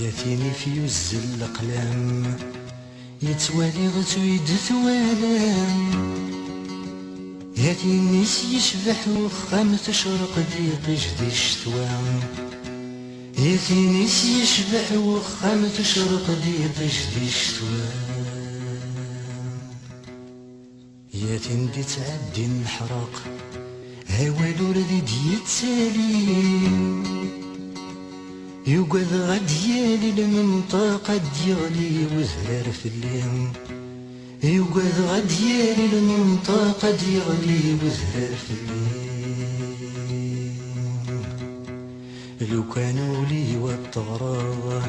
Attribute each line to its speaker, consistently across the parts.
Speaker 1: ياتيني في يوز الأقلام يتوالي غتويد ثوالام ياتيني يشبح وخام تشرق ديقي جدي الشتوى ياتيني يشبح وخام تشرق ديقي جدي الشتوى ياتين دي تعدي نحرق هوالو ردي يتسالي يقعد غد يالي المنطقة ديالي وزهر في الليل يقعد غد يالي المنطقة ديالي وزهر في الليل لو كانوا لي والطغرا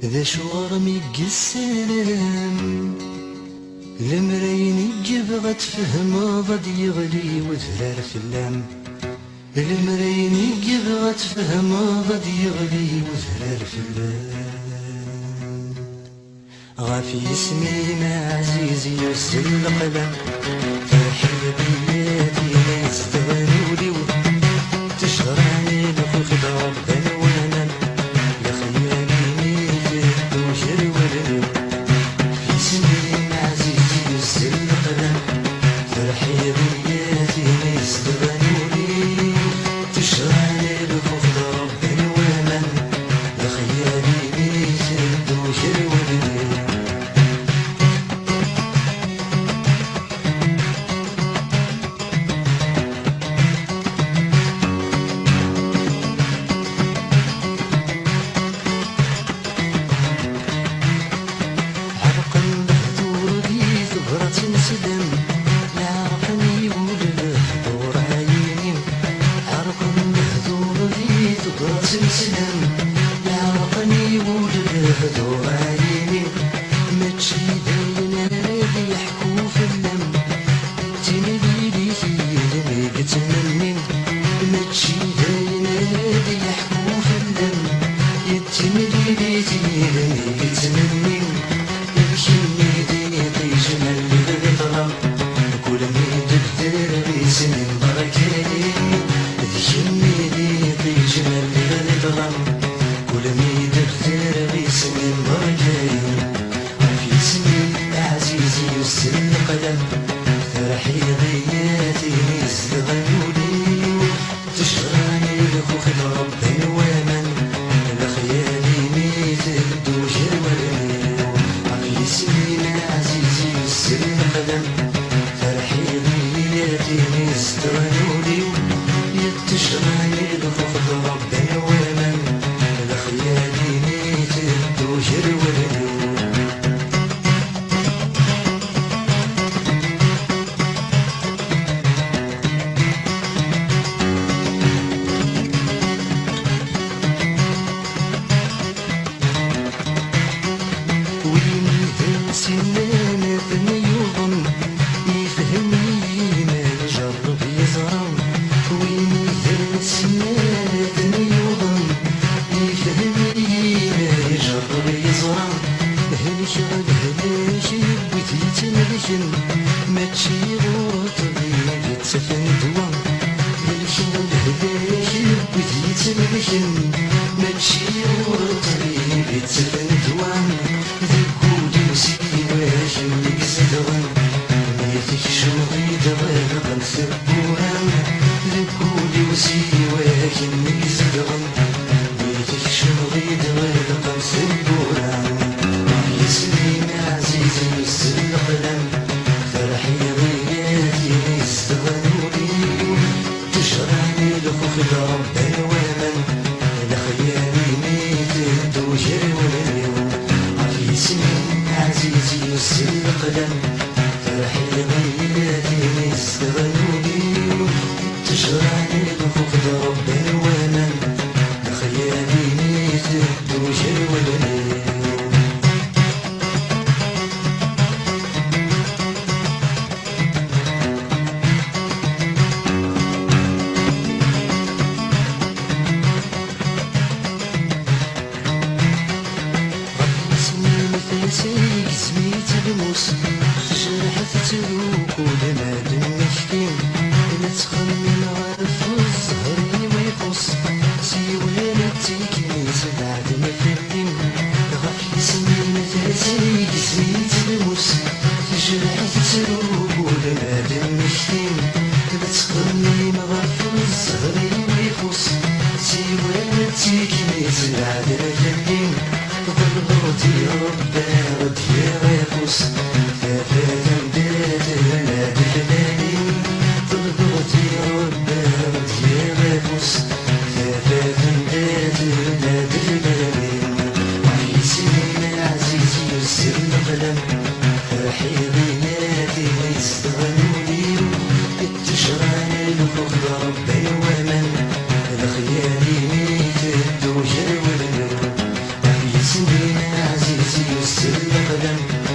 Speaker 1: ذا شوار ميق السلام المراين يجيب غتفهم غد يغلي وزهر في اللام المراين يجيب غتفهم غد يغلي وزهر في اللام غافي اسمي ما عزيزي يرسل القلم فرحي بياتي ما يستغنولي تشهراني لكو خدا ربنا وانا يا خيالي ميت وجري ولد في اسمي ما عزيزي يرسل القلم فرحي بياتي ما يستغنولي تشهراني لكو خدا ربنا وانا يا خيالي ميت وجري ولد سدم العرقني ولد دور عيني عرق المهدور في تقرأ سلسلم العرقني ولد دور عيني ما تشي بين هذي يحكوا في اللم تنبيلي في اللي قتمني ما تشي بين هذي يحكوا في اللم يتنبيلي في اللي قتمني يمشيني ديقي جمال كل ميد الدربي سنين بركاني ذيشني ديقي جمال غضرم كل ميد الدربي سنين بركاني في سنين عزيزي يسر القدم فرحي ضياتي نزل غيولي تشغراني لكو خد ربي ومن لخيالي ميت الدوجر والميل في سنين عزيزي يسر القدم فرحي ضياتي نستغنولي يتشغاني لخوف ربي ومن لخيالي ميت الدوجر والميل سنان ثني يظن يفهمني ما يجرب يزرم وين يهل سنان ثني يظن يفهمني ما يجرب يزرم هلك غد هلاش بغيتي تنلكن ما تشي غورت غير تسفن دوام هلك غد هلاش بغيتي تنلكن ما تشي غورت غير تسفن دوام سيواش اللي زدغن ميتك شوغي دغن غنسر بوهام ذكولي وسيواش اللي زدغن ميتك شوغي دغن غنسر بوهام يسلم عزيزي يسر القلم فرحي ضياتي يستغنولي تشراني لخو خدا ربي ومن لخيالي ميت الدوجر والميل يسلم عزيزي يسر القدم فرحي ضياتي يستغنولي تشغراني لخوف ربي ومن لخيالي ميت الدوجر والميل سيك سميت الموس جرحت تروك ولما دمشتين لا تخمم غارف الزهر اللي ما يقص سيوان التيكيس بعد ما فلم سلام.